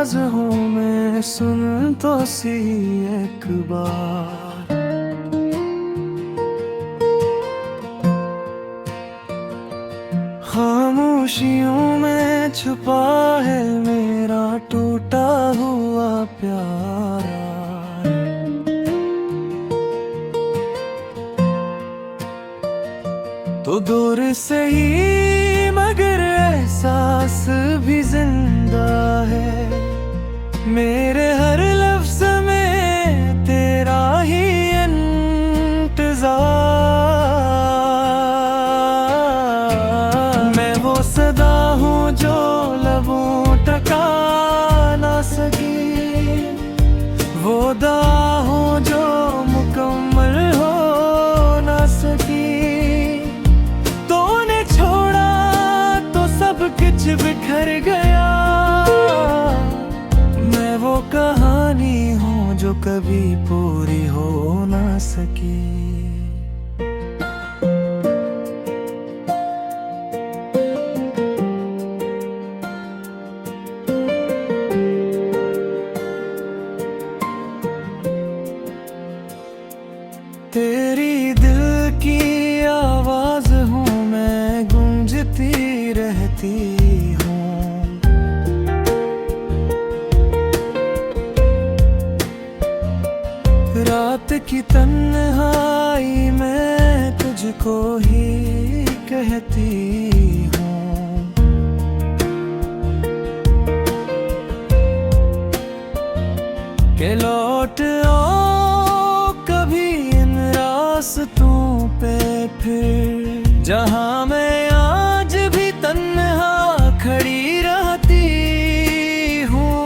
आवाज हूँ मैं, सुन तो सी एक बार। खामोशियों में छुपा है मेरा टूटा हुआ प्यार। तो दूर से ही मगर एहसास भी जिंदा है, मेरे हर लफ्ज में तेरा ही इंतजार। मैं वो सदा हूँ जो लबों टका ना सकी, वो दुआ हूँ जो मुकम्मल हो ना सकी। कुछ बिखर गया, मैं वो कहानी हूँ जो कभी पूरी हो ना सकी। तेरी दिल की आवाज हूँ मैं, गूंजती रहती हूँ। रात की तन्हाई में तुझको ही कहती हूँ कि लौट आओ कभी इन रास्तों पे फिर, जहाँ मैं आज भी तन्हा खड़ी रहती हूँ।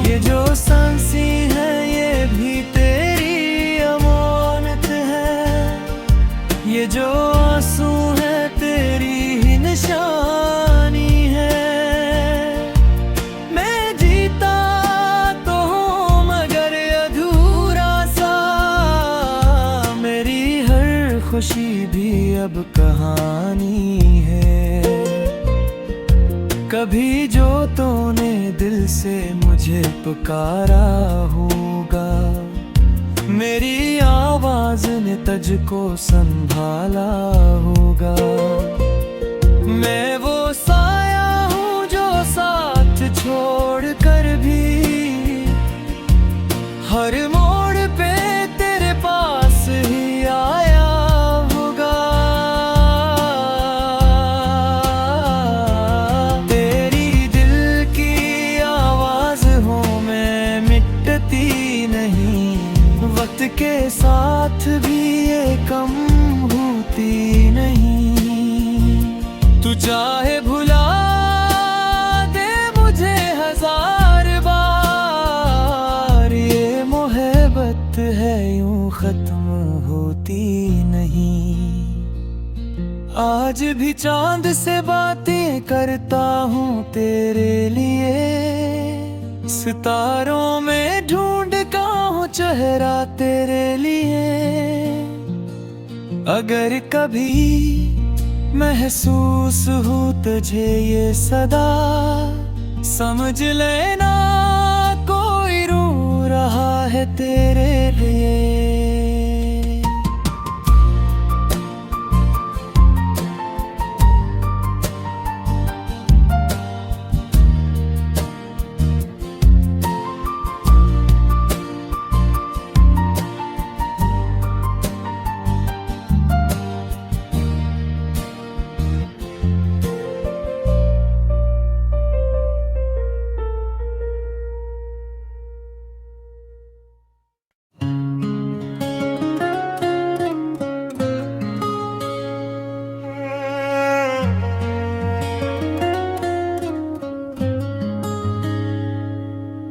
ये जो सांसी है ये भी तेरी अमानत है, ये जो आंसू है तेरी ही निशानी है। मैं जीता तो हूँ मगर अधूरा सा, मेरी हर खुशी भी अब कहानी है। कभी जो तूने दिल से मुझे पुकारा होगा, मेरी आवाज ने तुझको संभाला होगा। मैं वो साया हूँ जो साथ छोड़ कर भी हर मोड़ पे तेरे पास ही आया होगा। तेरी दिल की आवाज हूँ मैं, मिटती नहीं, वक्त के साथ भी ये कम होती नहीं। तू चाहे भुला दे मुझे हजार बार, ये मोहब्बत है यूं खत्म होती नहीं। आज भी चांद से बातें करता हूँ तेरे लिए, सितारों में ढूंढता हूँ चेहरा तेरे लिए। अगर कभी महसूस हो तुझे ये सदा, समझ लेना कोई रो रहा है तेरे लिए।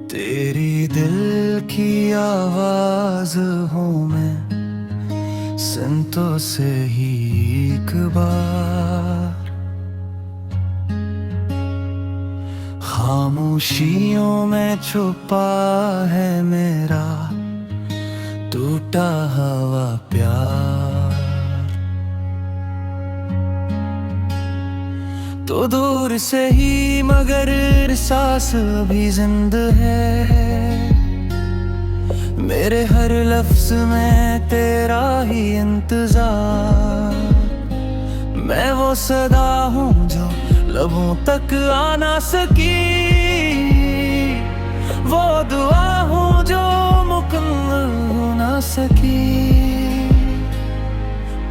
तेरी दिल की आवाज हूँ मैं, सुन तो सही एक बार। खामोशियों में छुपा है मेरा टूटा हुआ प्यार। तो दूर से ही मगर सांस अभी जिंदा है। मेरे हर लफ्ज में तेरा ही इंतजार। मैं वो सदा हूँ जो लबों तक आ ना सकी, वो दुआ हूँ जो मुकम्मल हो ना सकी।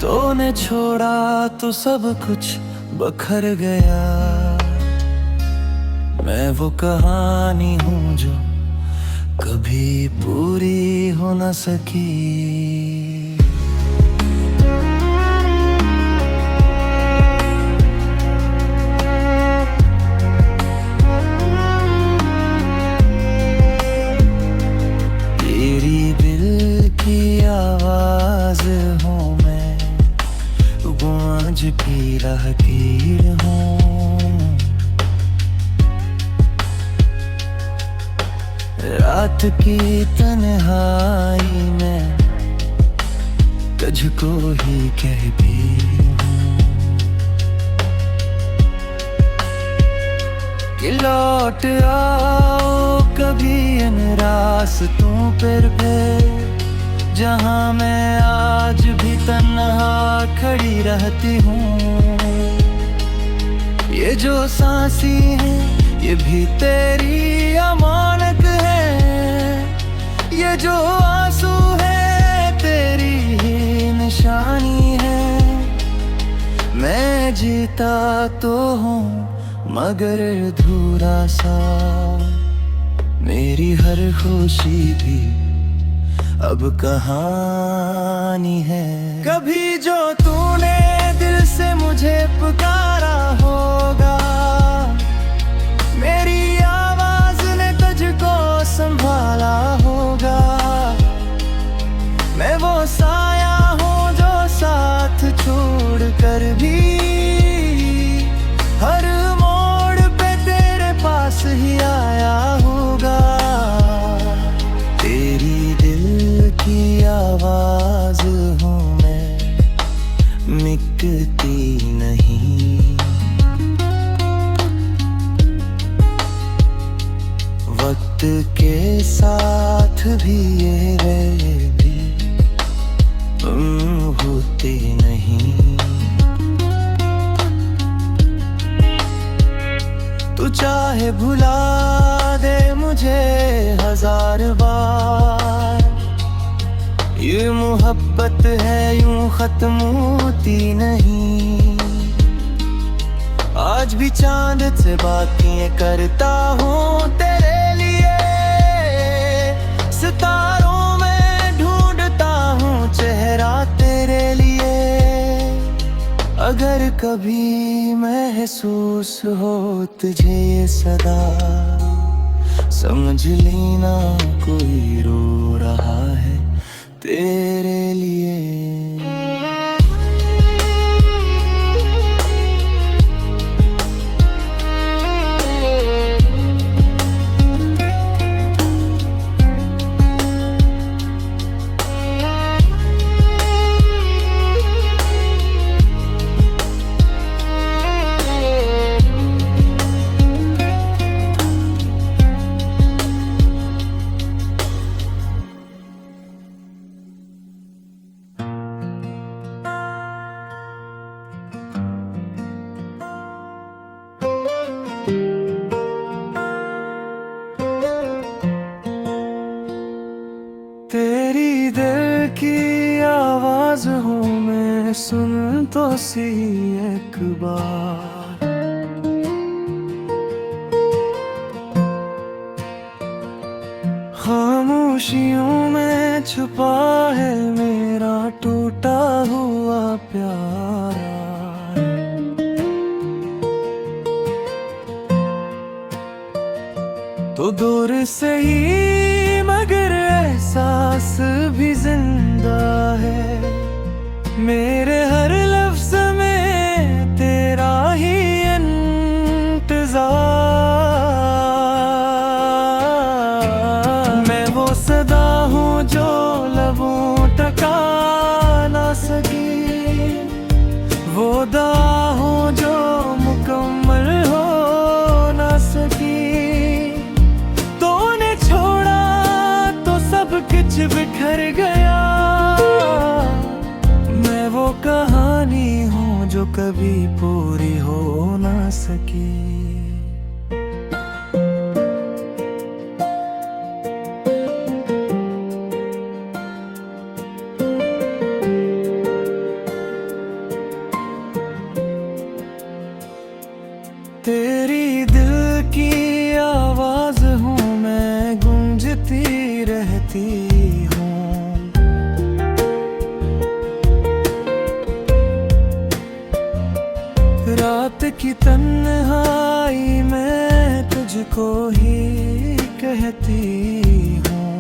तूने छोड़ा तो सब कुछ बखर गया। मैं वो कहानी हूँ जो कभी पूरी हो न सकी। तेरी दिल की आवाज हूँ मैं, आज भी राहगीर हूँ। रात की तन्हाई में तुझको ही कहती हूँ कि लौट आओ कभी इन रास्तों पर जहाँ मैं आज भी तन्हा खड़ी रहती हूँ। ये जो सांसी है ये भी तेरी अमानत है, ये जो आंसू है तेरी ही निशानी है। मैं जीता तो हूँ मगर अधूरा सा, मेरी हर खुशी भी अब कहानी है। कभी जो तूने दिल से मुझे पुकारा होगा, मेरी आवाज ने तुझको संभाला होगा। मैं वो साया हूँ जो साथ छोड़ कर भी हर मोड़ पे तेरे पास ही आया होगा। तेरी दिल की आवाज हूँ मैं, मिटती नहीं। वक्त के साथ भी ये भी होते नहीं। तू चाहे भुला दे मुझे हजार बार, ये मोहब्बत है यूं खत्म होती नहीं। आज भी चांद से बातें करता हूँ तेरे लिए, सितारों में ढूंढता हूँ चेहरा तेरे लिए। अगर कभी महसूस हो तुझे ये सदा, समझ लेना कोई रो रहा है तेरे लिए। तेरी दिल की आवाज हूँ मैं, सुन तो सी एक बार। खामोशियों में छुपा है मेरा टूटा हुआ प्यार। तो दूर से ही मगर एहसास भी जिंदा है। मेरे हर लफ्ज में तेरा ही इंतजार। मैं वो सदा हूँ जो लबों तक आ ना सकी, वो दुआ हूँ जो मुकम्मल कभी पूरी हो ना सकी। तेरी दिल की आवाज हूँ मैं, गूंजती रहती हूँ। रात की तन्हाई में तुझको ही कहती हूँ।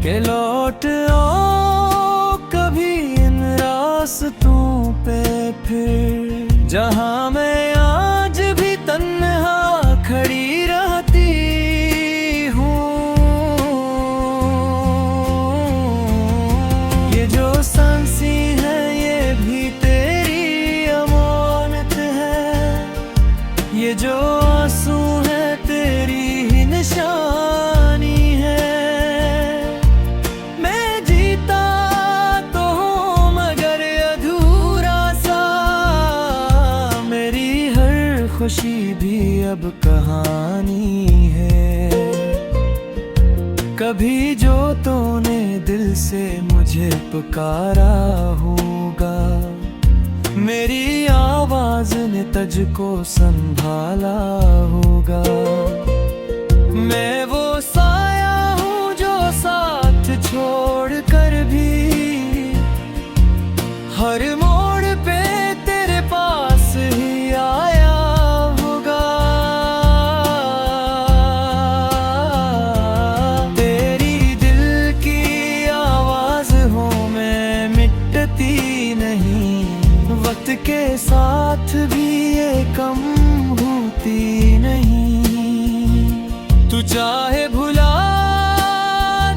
के लौट आओ कभी इन रास्तों पे फिर, जहाँ मैं आज भी तन्हा खड़ी रहती हूँ। ये जो सांसें हैं ये भी तेरी अमानत है, ये जो आंसू है तेरी ही निशानी है। मैं जीता तो हूँ मगर अधूरा सा, मेरी हर खुशी भी अब कहानी है। कभी जो तूने दिल से मुझे पुकारा होगा, मेरी आवाज ने तुझको संभाला होगा। मैं वो साया हूँ जो साथ छोड़ कर भी हर मोड़ पे तेरे पास ही आया होगा। तेरी दिल की आवाज हूँ मैं, मिटती नहीं। वक्त के साथ भी ये कम होती नहीं। तू चाहे भुला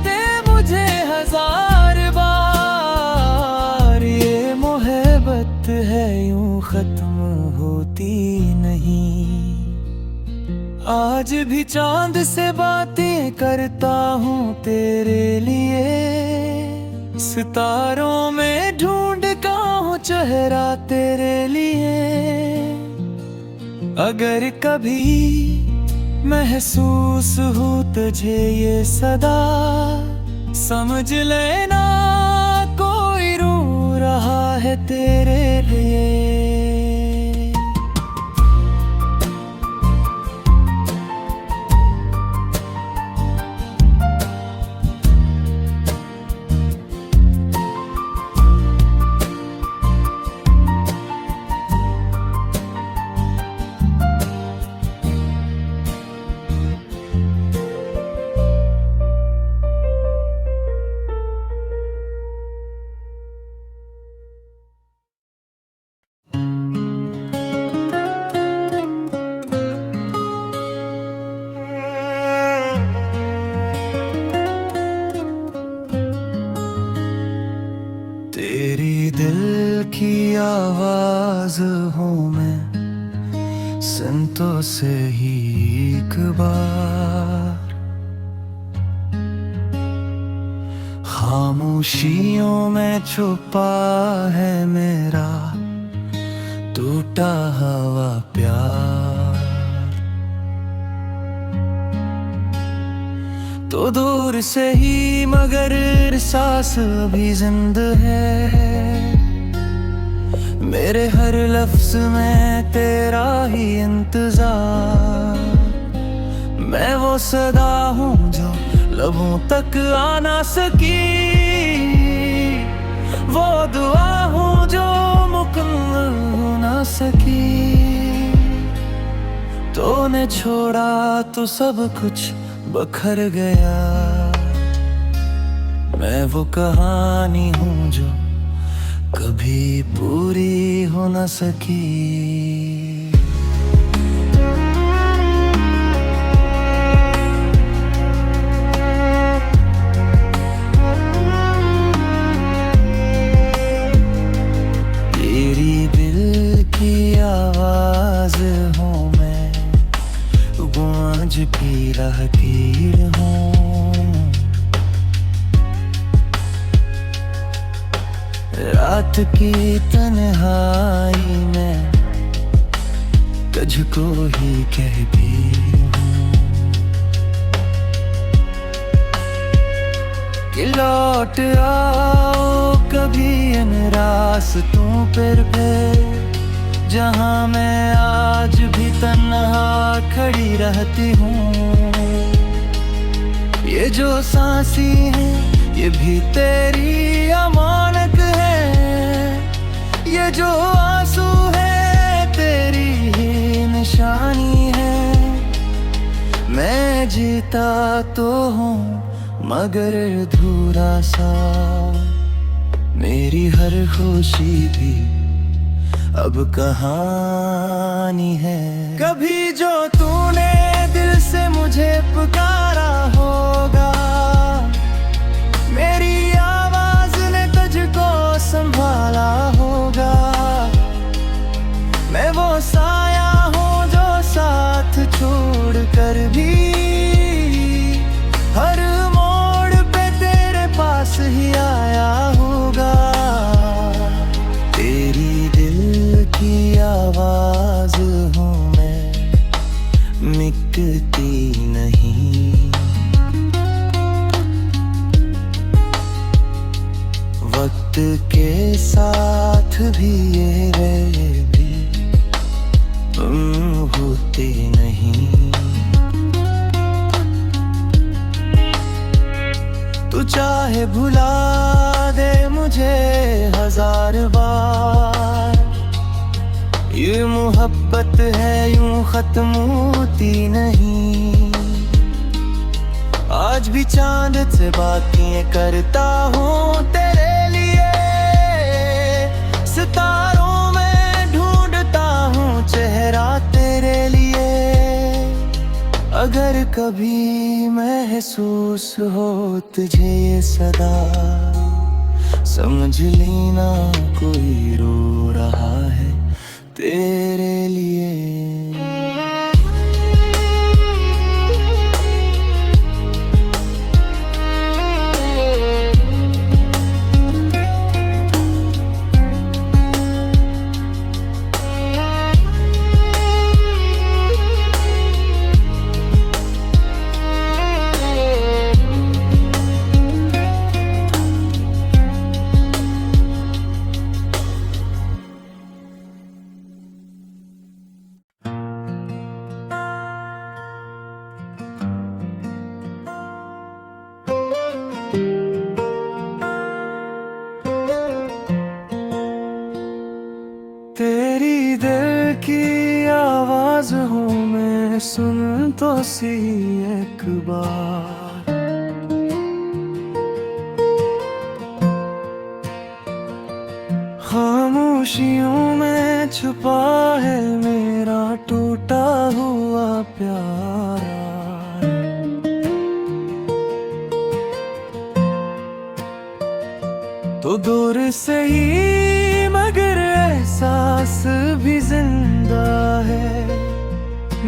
दे मुझे हजार बार, ये मोहब्बत है यूं खत्म होती नहीं। आज भी चांद से बातें करता हूँ तेरे लिए, सितारों में ढूंढता हूँ चेहरा तेरे लिए। अगर कभी महसूस हो तुझे ये सदा, समझ लेना कोई रो रहा है तेरे लिए। तेरी दिल की आवाज हूँ मैं, सुन तो सही एक बार। खामोशियों में छुपा है मेरा टूटा हुआ प्यार। तो दूर से ही मगर एहसास भी जिंदा है। मेरे हर लफ्ज में तेरा ही इंतजार। मैं वो सदा हूँ जो लबों तक आ ना सकी, वो दुआ हूँ जो मुकम्मल हो ना सकी। तूने छोड़ा तो सब कुछ बखर गया। मैं वो कहानी हूँ जो कभी पूरी हो न सकी। तेरी दिल की आवाज हूँ मैं, गूंज की लकीर हूँ। रात की तन्हाई में तुझको ही कहती हूँ कि लौट आओ कभी इन रास्तों पर जहाँ मैं आज भी तन्हा खड़ी रहती हूँ। ये जो सांसी है ये भी तेरी अमानत है, ये जो आंसू है तेरी ही निशानी है। मैं जीता तो हूँ मगर अधूरा सा, मेरी हर खुशी भी अब कहानी है। कभी जो तूने दिल से मुझे पुकारा होगा, मेरी आवाज ने तुझको संभाला होगा। मैं वो साया हूँ जो साथ छोड़ कर भी हर मोड़ पे तेरे पास ही आया होगा। तेरी दिल की आवाज हूँ मैं, मिटती नहीं। वक्त के साथ भी ये भी होते नहीं। तू चाहे भुला दे मुझे हजार बार, ये मोहब्बत है यूं खत्म होती नहीं। आज भी चांद से बातें करता हूँ तेरे लिए, सितारों में ढूंढता हूँ चेहरा तेरे लिए। अगर कभी महसूस हो तुझे ये सदा, समझ लेना कोई रो रहा है तेरे लिए। तेरी दिल की आवाज हूँ मैं, सुन तो सी एक बार। खामोशियों में छुपा है मेरा टूटा हुआ प्यार। तो दूर से ही मगर एहसास भी जिंदा है।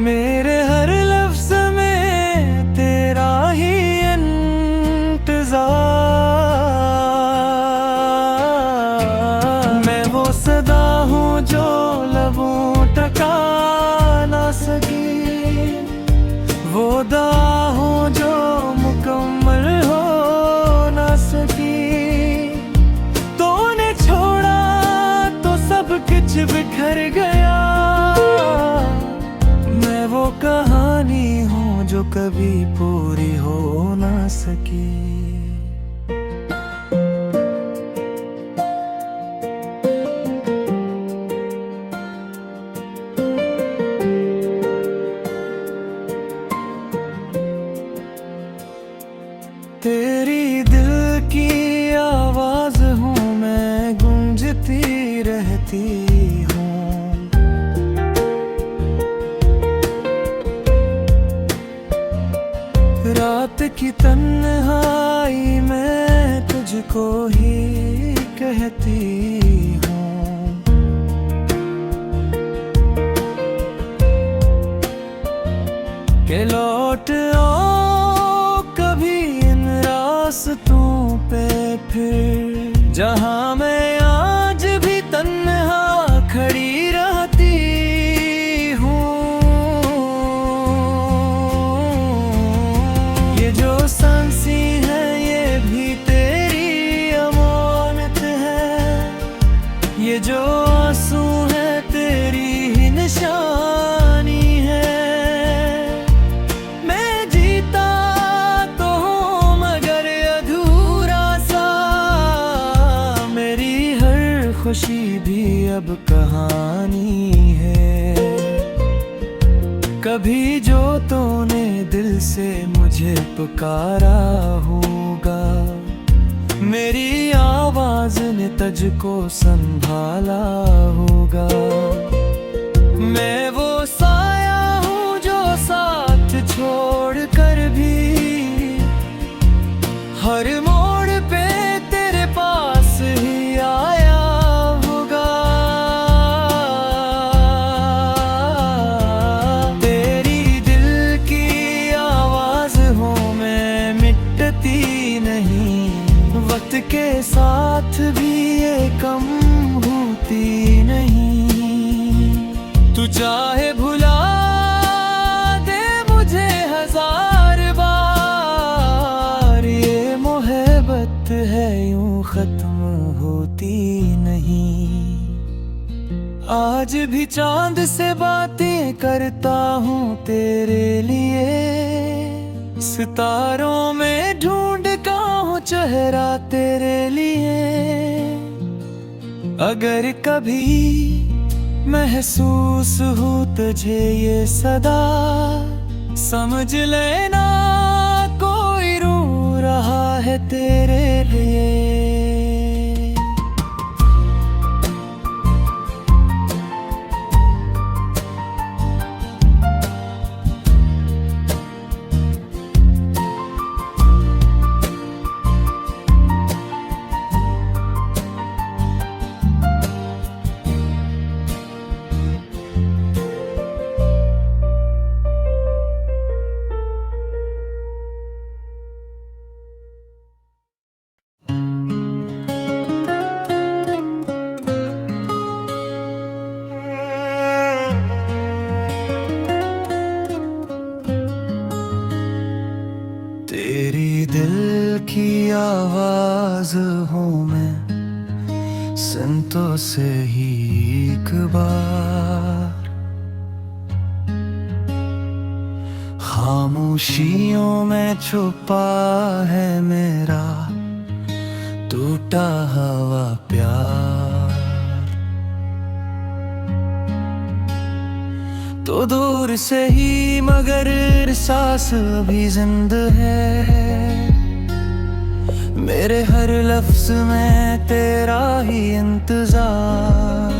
मेरे हर लफ्ज में तेरा ही इंतजार। मैं वो सदा हूँ जो लबों टका ना सकी, वो दुआ हूँ जो मुकम्मल हो ना सकी। कुछ बिखर गया, मैं वो कहानी हूँ जो कभी पूरी हो ना सकी। तेरी दिल की आवाज हूँ मैं, गूंजती रहती हूँ। रात की तन्हाई में तुझको ही कहती हूँ कि लौट आओ कभी इन रास्तों पे फिर, जहाँ मैं ये जो आंसू है तेरी ही निशानी है। मैं जीता तो हूँ मगर अधूरा सा, मेरी हर खुशी भी अब कहानी है। कभी जो तूने दिल से मुझे पुकारा होगा, मेरी आवाज ने तुझको संभाला होगा। मैं वो साया हूँ जो साथ छोड़ कर भी हर मोड़ पे तेरे पास ही आया होगा। तेरी दिल की आवाज हो मैं मिटती नहीं, वक्त के साथ भी ये कम होती नहीं। तू चाहे भुला दे मुझे 1000 बार, ये मोहब्बत है यूं खत्म होती नहीं। आज भी चांद से बातें करता हूँ तेरे लिए, सितारों में ढूंढ का हूँ चेहरा तेरे लिए। अगर कभी महसूस हो तुझे ये सदा, समझ लेना कोई रो रहा है तेरे लिए। तेरी दिल की आवाज हूँ मैं, सुन तो सही एक बार। खामोशियों में छुपा है मेरा टूटा हुआ प्यार। तो दूर से ही मगर सांस अभी जिंदा है, मेरे हर लफ्ज में तेरा ही इंतजार।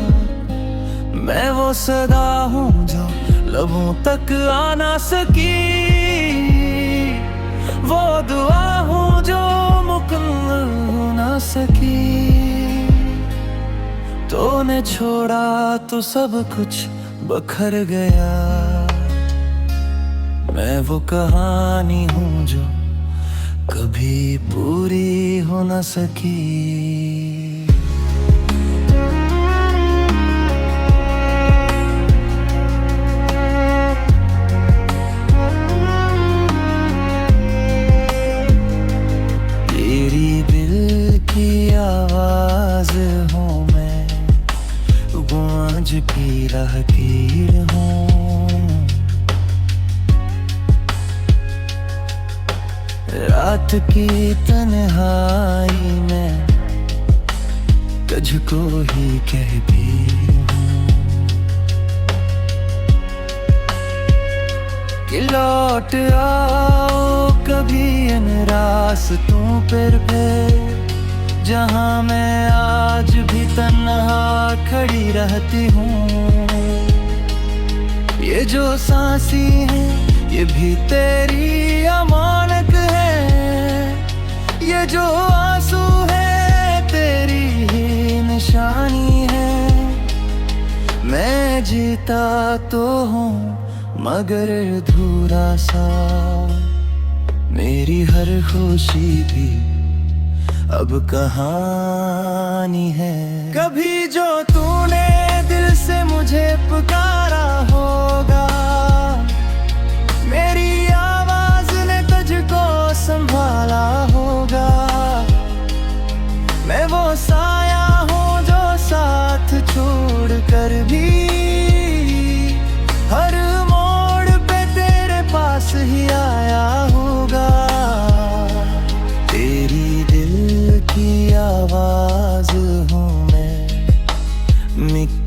मैं वो सदा हूँ जो लबों तक आ ना सकी, वो दुआ हूँ जो मुकम्मल हो ना सकी। तूने छोड़ा तो सब कुछ बखर गया, मैं वो कहानी हूँ जो कभी पूरी हो न सकी। तेरी दिल की आवाज हूँ मैं, गूंज की राहगीर हूँ। रात की तन्हाई में तुझको ही कहती हूँ कि लौट आओ कभी इन रास्तों पर, जहाँ मैं आज भी तन्हा खड़ी रहती हूँ। ये जो सांसी है ये भी तेरी अमानत है, ये जो आंसू है तेरी ही निशानी है। मैं जीता तो हूँ मगर अधूरा सा, मेरी हर खुशी भी अब कहानी है। कभी जो तूने दिल से मुझे पुकारा होगा, मेरी आवाज ने तुझको संभाला होगा। मैं वो साया हूँ जो साथ मिट्टी